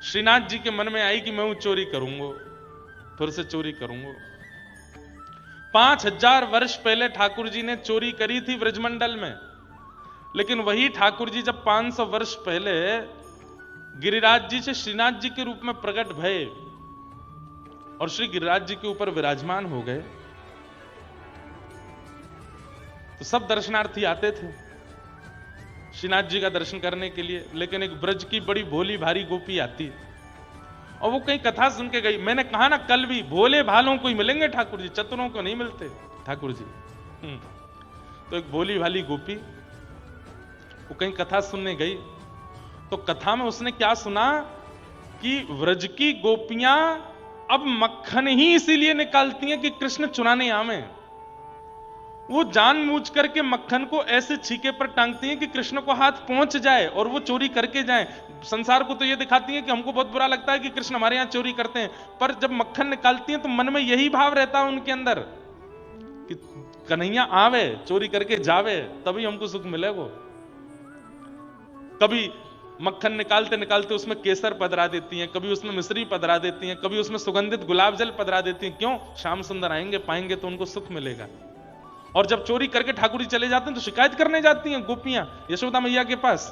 श्रीनाथ जी के मन में आई कि मैं वो चोरी करूंगा, फिर से चोरी करूंगा। 5000 वर्ष पहले ठाकुर जी ने चोरी करी थी ब्रजमंडल में, लेकिन वही ठाकुर जी जब 500 वर्ष पहले गिरिराज जी से श्रीनाथ जी के रूप में प्रकट भये और श्री गिरिराज जी के ऊपर विराजमान हो गए, तो सब दर्शनार्थी आते थे श्रीनाथ जी का दर्शन करने के लिए। लेकिन एक ब्रज की बड़ी भोली भारी गोपी आती और वो कहीं कथा सुन के गई। मैंने कहा ना कल भी, भोले भालों को ही मिलेंगे ठाकुर जी, चतुरों को नहीं मिलते ठाकुर जी। तो एक भोली भाली गोपी वो कहीं कथा सुनने गई, तो कथा में उसने क्या सुना कि व्रज की गोपियां अब मक्खन ही इसीलिए निकालती हैं कि कृष्ण चुराने आवे। वो जानबूझ करके मक्खन को ऐसे छीके पर टांगती हैं कि कृष्ण को हाथ पहुंच जाए और वो चोरी करके जाएं। संसार को तो ये दिखाती हैं कि हमको बहुत बुरा लगता है कि कृष्ण हमारे यहां चोरी करते हैं, पर जब मक्खन निकालती हैं तो मन में यही भाव रहता है उनके अंदर कि कन्हैया आवे, चोरी करके जावे, तभी हमको सुख मिलेगा। कभी मक्खन निकालते निकालते उसमें केसर पधरा देती हैं, कभी उसमें मिश्री पधरा देती हैं, कभी उसमें सुगंधित गुलाब जल पधरा देती हैं। क्यों? श्याम सुंदर आएंगे, पाएंगे तो उनको सुख मिलेगा। और जब चोरी करके ठाकुर जी चले जाते हैं तो शिकायत करने जाती हैं गोपियां यशोदा मैया के पास।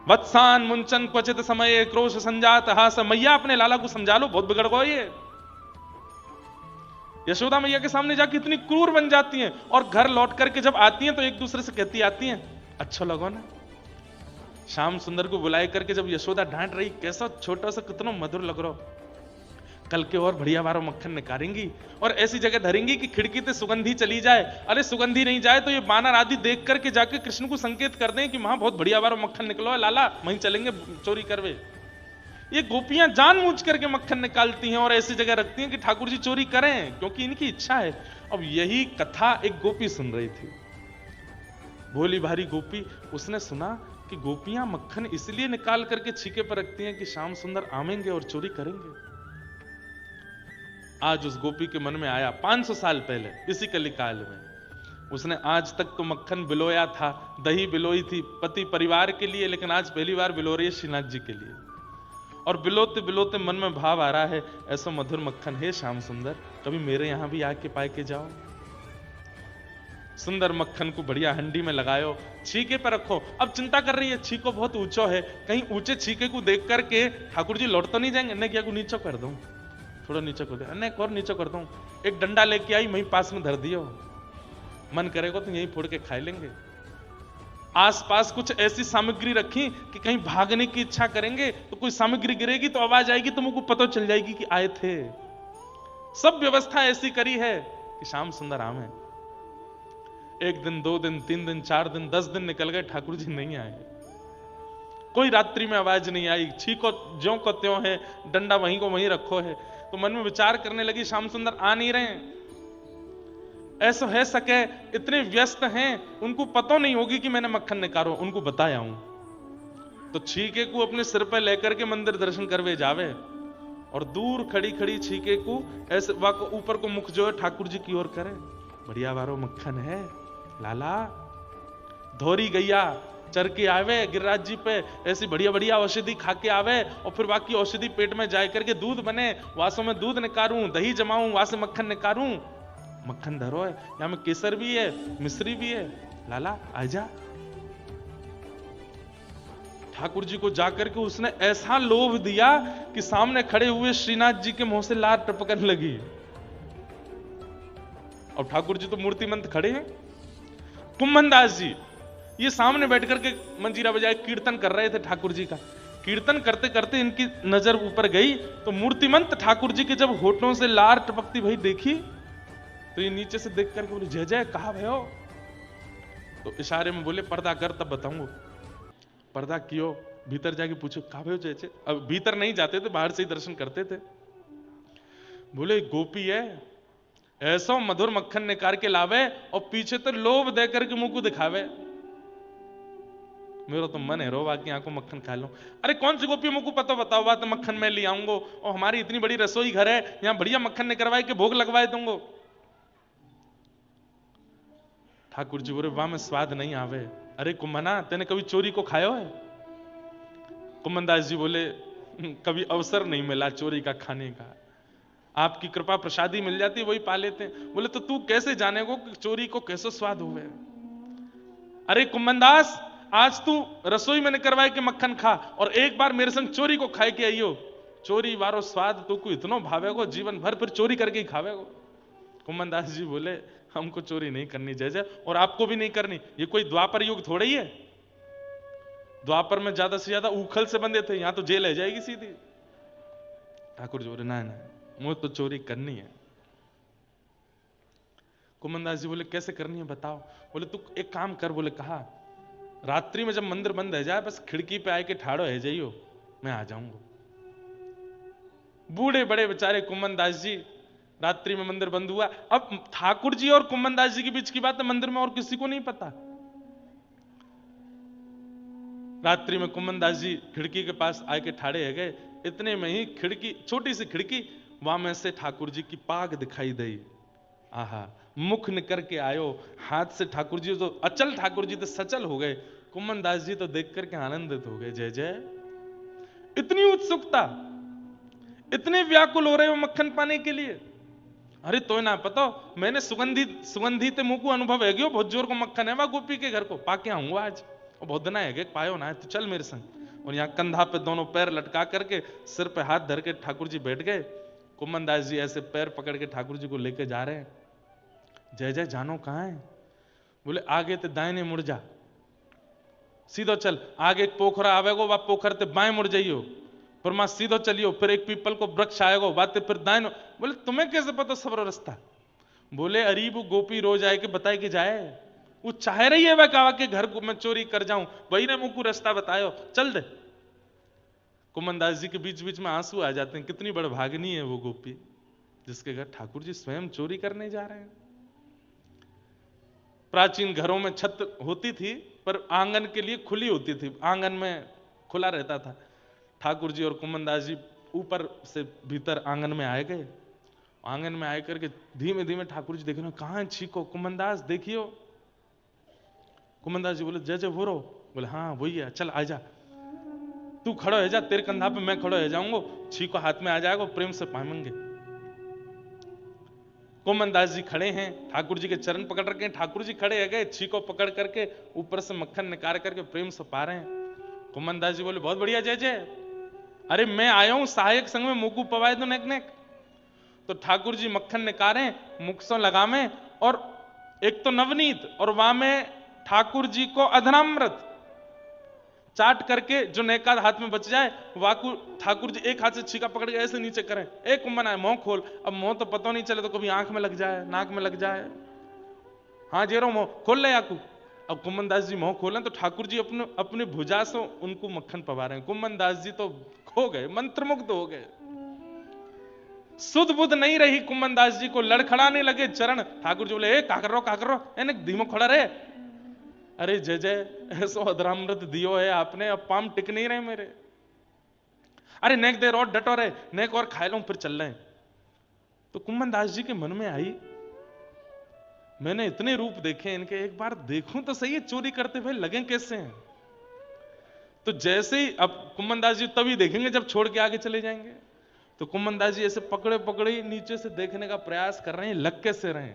वत्सान मुंचन क्वचित समय क्रोश संजात हास, मैया अपने लाला को समझा लो, बहुत बिगड़ गए ये। यशोदा मैया के सामने जाके इतनी क्रूर बन जाती हैं और घर लौट करके जब आती हैं तो एक दूसरे से कहती आती हैं, अच्छा लगो ना। श्याम सुंदर को बुलाए करके जब यशोदा डांट रही, कैसा छोटा सा कितना मधुर लग रहा, कल के और बढ़िया बारो मक्खन निकालेंगी और ऐसी जगह धरेंगी कि खिड़की से सुगंधी चली जाए। अरे सुगंधी नहीं जाए तो ये बानर आदि देख करके जाके कृष्ण को संकेत कर दें कि वहां बहुत बढ़िया बारो मक्खन निकलो है लाला, वहीं चलेंगे चोरी करवे। ये गोपियां जानबूझ करके मक्खन निकालती हैं और ऐसी जगह रखती हैं कि ठाकुर जी चोरी करें, क्योंकि इनकी इच्छा है। अब यही कथा एक गोपी सुन रही थी, भोली भारी गोपी। उसने सुना कि गोपियां मक्खन इसलिए निकाल करके छीके पर रखती हैं कि श्याम सुंदर आवेंगे और चोरी करेंगे। आज उस गोपी के मन में आया 500 साल पहले इसी कलिकाल में, उसने आज तक तो मक्खन बिलोया था, दही बिलोई थी पति परिवार के लिए, लेकिन आज पहली बार बिलो रही है श्रीनाथ जी के लिए। और बिलोते बिलोते मन में भाव आ रहा है, ऐसा मधुर मक्खन है श्याम सुंदर, कभी मेरे यहां भी आके पाए के जाओ। सुंदर मक्खन को बढ़िया हंडी में लगायो, छीके पर रखो। अब चिंता कर रही है, छीको बहुत ऊंचो है, कहीं ऊंचे छीके को देख करके ठाकुर जी लौट तो नहीं जाएंगे। नहीं, क्या को नीचे कर दूं, थोड़ा नीचे कर दे, नहीं और नीचे कर दूं। एक डंडा लेके आई, वहीं पास में धर दियो, मन करेगा तो यहीं फोड़ के खा लेंगे। आसपास कुछ ऐसी सामग्री रखी कि कहीं भागने की इच्छा करेंगे तो कोई सामग्री गिरेगी तो आवाज आएगी, तुमको पता चल जाएगी कि आए थे। सब व्यवस्था ऐसी करी है कि श्याम सुंदर आवे। 1 दिन 2 दिन 3 दिन 4 दिन 10 दिन निकल गए, ठाकुर जी नहीं आए। कोई रात्रि में आवाज नहीं आई, छीको ज्यों को त्यों है, डंडा वहीं को वहीं रखो है। तो मन में विचार करने लगी, श्याम सुंदर आ नहीं रहे, ऐसा है सके इतने व्यस्त हैं, उनको पता नहीं होगी कि मैंने मक्खन निकालो, उनको बताया हूं। तो छीके को अपने सिर पे लेकर के मंदिर दर्शन करवे जावे और दूर खड़ी खड़ी छीके को ऐसे ऊपर को मुख जो है ठाकुर जी की ओर करे, बढ़िया बारो मक्खन है लाला, धोरी गैया चर के आवे गिरिराज जी पे, ऐसी बढ़िया बढ़िया औषधि खा के आवे और फिर बाकी औषधि पेट में जाए करके दूध बने, वासों में दूध निकारूं, दही जमाऊं, वहां से मक्खन निकारूं। मक्खन धरो है, यहां में केसर भी है, मिश्री भी है, लाला आजा। ठाकुर जी को जाकर के उसने ऐसा लोभ दिया कि सामने खड़े हुए श्रीनाथ जी के मुंह से लार टपकने लगी। और ठाकुर जी तो मूर्तिमंत खड़े हैं। कुंभन दास जी ये सामने बैठ करके मंजीरा बजाए कीर्तन कर रहे थे ठाकुर जी का। कीर्तन करते करते इनकी नजर ऊपर गई तो मूर्तिमंत ठाकुर जी के जब होठों से लार टपकती भाई देखी, तो ये नीचे से देख करके बोले, जय जय कहा भयो? तो इशारे में बोले, पर्दा कर तब बताऊंगा। पर्दा कियो, भीतर जाके पूछो कहा भयो जय जय। अब भीतर नहीं जाते थे, बाहर से ही दर्शन करते थे। बोले गोपी है, ऐसा मधुर मक्खन निकाल के लावे और पीछे तो लोभ दे करके मुंह को दिखावे। मेरा तो मन है रो बाकी आंखों मक्खन खा लो। अरे कौन सी गोपी मुझको पता बताओ, बात मक्खन मैं ले आऊंगो और हमारी इतनी बड़ी रसोई घर है, यहां बढ़िया मक्खन निकलवाए के भोग लगवाए दूंगो। ठाकुर जी बोले वाह में स्वाद नहीं आवे। अरे कुंभना तेने कभी चोरी को खायो है? कुम्मनदास जी बोले कभी अवसर नहीं मिला चोरी का खाने का, आपकी कृपा प्रसादी मिल जाती वही पा लेते। बोले तो तू कैसे जानेगो कि चोरी को कैसे स्वाद हुए। अरे कुम्मनदास, आज तू रसोई में करवाए के मक्खन खा और एक बार मेरे संग चोरी को खाए के आइयो, चोरी वारो स्वाद तू को इतनो भावेगो, जीवन भर फिर चोरी करके ही खावेगो। कुम्मनदास जी बोले हमको चोरी नहीं करनी जय जय, और आपको भी नहीं करनी। ये कोई द्वापर युग थोड़ा ही है, द्वापर में ज्यादा से ज्यादा उखल से बंधे थे, यहां तो जेल है जाएगी सीधी। ठाकुर जी बोले ना ना, मुझे तो चोरी करनी है। कुम्मनदास जी बोले कैसे करनी है बताओ। बोले तू एक काम कर। बोले कहा, रात्रि में जब मंदिर बंद है जाए, बस खिड़की पे आए के ठाड़ो है जाइयो, मैं आ जाऊंगा। बूढ़े बड़े बेचारे कुम्मनदास जी, रात्रि में मंदिर बंद हुआ। अब ठाकुर जी और कुम्मनदास जी के बीच की बात है, मंदिर में और किसी को नहीं पता। रात्रि में कुम्मनदास जी खिड़की के पास आए के ठाड़े है गए, इतने में ही खिड़की, छोटी सी खिड़की, वहां में से ठाकुर जी की पाग दिखाई दी। आहा, मुख निकर के आयो, हाथ से ठाकुर जी तो अचल, ठाकुर जी तो सचल हो गए। कुम्मनदास जी तो देख करके आनंदित हो गए। जय जय, इतनी उत्सुकता, इतने व्याकुल हो रहे हो मक्खन पाने के लिए। अरे तो ना पता, मैंने सुगंधित मुंह को अनुभव है, बहुत जोर को मक्खन है वहां गोपी के घर को पाके आऊंगा आज, और बहुत दिन है पायो ना है, तो चल मेरे संग। और यहाँ कंधा पे दोनों पैर लटका करके सिर पे हाथ धर के ठाकुर जी बैठ गए। कुम्मनदास जी ऐसे पैर पकड़ के ठाकुर जी को लेके जा रहे हैं। जय जय जानो कहां है। बोले आगे ते दाहिने मुड़ जा, सीधो चल, आगे एक पोखरा आवेगो, वह पोखर ते बाएं मुड़ जाइयो, फिर मां सीधो चलियो, फिर एक पीपल को वृक्ष आएगो, बातें फिर दाएं। बोले तुम्हें कैसे पता सब रास्ता। बोले अरे वो गोपी रोज आए के बताए कि जाए, वो चाह रही है वह कावा के घर को मैं चोरी कर जाऊं, वही ने मुझको रास्ता बतायो, चल दे। कुम्मनदास जी के बीच बीच में आंसू आ जाते हैं, कितनी बड़ भागनी है वो गोपी जिसके घर ठाकुर जी स्वयं चोरी करने जा रहे हैं। प्राचीन घरों में छत होती थी पर आंगन के लिए खुली होती थी, आंगन में खुला रहता था। ठाकुर जी और कुम्मनदास जी ऊपर से भीतर आंगन में आए गए। आंगन में आए करके धीमे धीमे ठाकुर जी देख रहे, कहां है छीको, कुम्मनदास देखियो। कुम्मनदास जी बोले जय जय वो रो। बोले हाँ वही है, चल आजा, तू खड़ो है जा, तेरे कंधा पे मैं खड़ो है जाऊंगा, छीको हाथ में आ जाएगा, प्रेम से पाएंगे। कुम्मनदास जी खड़े हैं, ठाकुर जी के चरण पकड़ रखे हैं, ठाकुर जी खड़े है गए, छीको पकड़ करके ऊपर से मक्खन निकाल करके प्रेम से पा रहे हैं। कुम्मनदास जी बोले बहुत बढ़िया जय जय, अरे मैं आया हूं सहायक संग में, मुकू पवाए दो नेक नेक। तो ठाकुर जी मक्खन निकाले, मुख से लगामे, और एक तो नवनीत और वहां में ठाकुर जी को अधनामृत चाट करके जो नेका हाथ में बच जाए, वाकू ठाकुर जी एक हाथ से छीका पकड़ के ऐसे नीचे करें, एक कुम्मन आए मुंह खोल। अब मुंह तो पता नहीं चले तो कभी आंख में लग जाए, नाक में लग जाए, हाँ जे रो मुंह खोल ले आकू। अब कुम्मनदास जी मुंह खोलें तो ठाकुर जी अपने अपने भुजा से उनको मक्खन पवा रहे हैं। कुम्मनदास जी तो खो गए, मंत्रमुग्ध हो गए, सुध बुध नहीं रही कुम्मनदास जी को, लड़खड़ाने लगे चरण। ठाकुर जी बोले का कर रो, एने धीमो खड़ा रहे। अरे जय जय, ऐसो अधरामृत दियो है आपने, अब पाम टिक नहीं रहे मेरे। अरे नेक देर और डटो रहे, नेक और खा लो फिर चल रहे। तो कुम्मनदास जी के मन में आई, मैंने इतने रूप देखे इनके, एक बार देखूं तो सही है चोरी करते हुए लगे कैसे हैं। तो जैसे ही अब कुम्मनदास जी तभी देखेंगे जब छोड़ के आगे चले जाएंगे। तो कुम्मनदास जी ऐसे पकड़े पकड़े नीचे से देखने का प्रयास कर रहे हैं, लग कैसे रहे।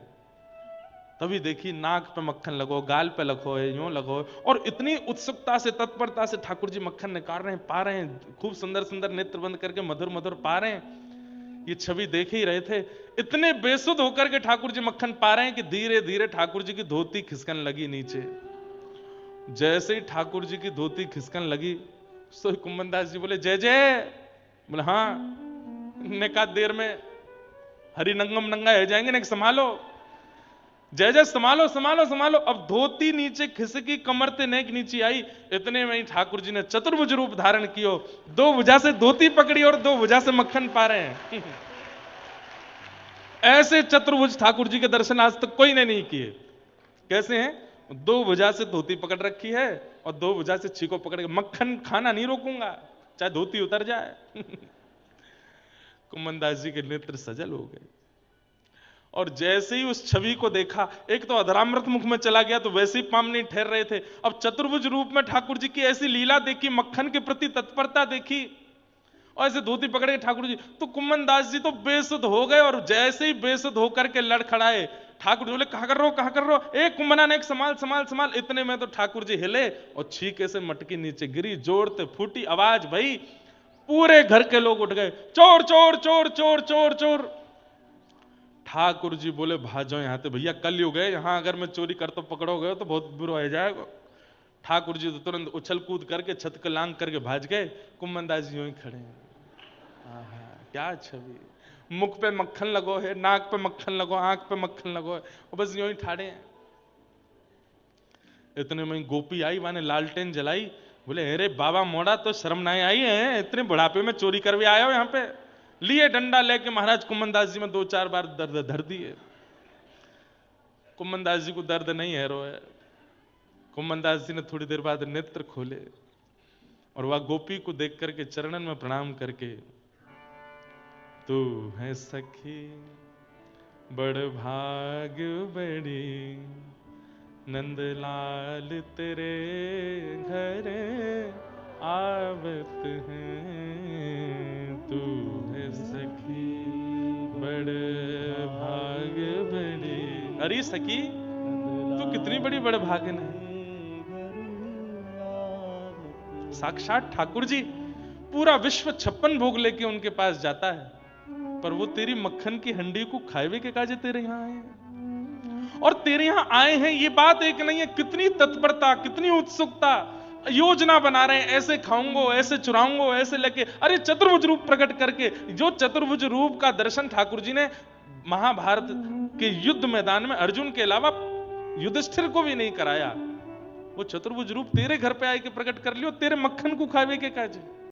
तभी देखी नाक पे मक्खन लगो, गाल पे लगो है, यूं लगो, और इतनी उत्सुकता से तत्परता से ठाकुर जी मक्खन निकाल रहे हैं, पा रहे हैं, खूब सुंदर सुंदर नेत्र बंद करके मधुर मधुर पा रहे हैं। ये छवि देख ही रहे थे, इतने बेसुध होकर के ठाकुर जी मक्खन पा रहे हैं कि धीरे धीरे ठाकुर जी की धोती खिसकन लगी नीचे। जैसे ही ठाकुर जी की धोती खिसकन लगी, सो कुम्मनदास जी बोले जय जय। बोले हाँ, ने कहा देर में हरि नंगम नंगा है जाएंगे, ने संभालो जय जय, संभालो संभालो संभालो। अब धोती नीचे खिसकी, कमर ते नेक नीचे आई, इतने में ही ठाकुर जी ने चतुर्भुज रूप धारण कियो, दो भुजा से धोती पकड़ी और दो भुजा से मक्खन पा रहे हैं। ऐसे चतुर्भुज ठाकुर जी के दर्शन आज तक कोई ने नहीं किए। कैसे हैं? दो भुजा से धोती पकड़ रखी है और दो भुजा से छीको पकड़ के, मक्खन खाना नहीं रोकूंगा चाहे धोती उतर जाए। कुम्मनदास जी के नेत्र सजल हो गए और जैसे ही उस छवि को देखा, एक तो अधरामृत मुख में चला गया, तो वैसे ही पाम नहीं ठहर रहे थे। अब चतुर्भुज रूप में ठाकुर जी की ऐसी लीला देखी, मक्खन के प्रति तत्परता देखी, और ऐसे धोती पकड़े ठाकुर जी, तो कुम्मन दास जी तो बेसुध हो गए। और जैसे ही बेसुध होकर के लड़खड़ाए, ठाकुर जी बोले कहा कर रहे हो, एक कुम्मना ने एक संभाल संभाल संभाल। इतने में तो ठाकुर जी हिले और छीके से मटकी नीचे गिरी, जोड़ते फूटी आवाज भई, पूरे घर के लोग उठ गए, चोर चोर चोर चोर चोर चोर। ठाकुर जी बोले भाजो यहां से भैया, कल युग है, यहां अगर मैं चोरी करता पकड़ोगे तो बहुत बुरा हो जाएगा। ठाकुर जी तो तुरंत उछल कूद करके छत के लांग करके भाज गए। कुम्मन दास जी यूं ही खड़े हैं। क्या छवि, मुख पे मक्खन लगो है, नाक पे मक्खन लगो, आंख पे मक्खन लगो है, और बस यूं ही ठाड़े हैं। इतने में गोपी आई, माने लालटेन जलाई, बोले अरे बाबा मोड़ा, तो शर्म नहीं आई है, इतने बुढ़ापे में चोरी करवे आए हो यहां पे। लिए डंडा लेके महाराज कुम्मन दास जी में 2-4 बार दर्द धर दिए। कुम्मन दास जी को दर्द नहीं है, रोए। कुम्मन दास जी ने थोड़ी देर बाद नेत्र खोले और वह गोपी को देख करके चरणन में प्रणाम करके, तू है सखी बड़ भाग बड़ी, नंदलाल तेरे घर आवत हैं। तू है सखी बड़ भाग बड़ी, अरे सखी तू कितनी बड़ी बड़ भागन है। साक्षात ठाकुर जी, पूरा विश्व 56 भोग लेके उनके पास जाता है, पर वो तेरी मक्खन की हंडी को खाएवे के काजे तेरे यहां आए हैं। और तेरे यहां आए हैं ये बात एक नहीं है, कितनी तत्परता, कितनी उत्सुकता, योजना बना रहे हैं, ऐसे खाऊंगो, ऐसे चुराऊंगो, ऐसे लेके। अरे चतुर्भुज रूप प्रकट करके, जो चतुर्भुज रूप का दर्शन ठाकुर जी ने महाभारत के युद्ध मैदान में अर्जुन के अलावा युधिष्ठिर को भी नहीं कराया, वो चतुर्भुज रूप तेरे घर पे आए के प्रकट कर लियो, तेरे मक्खन को खावे के काजे।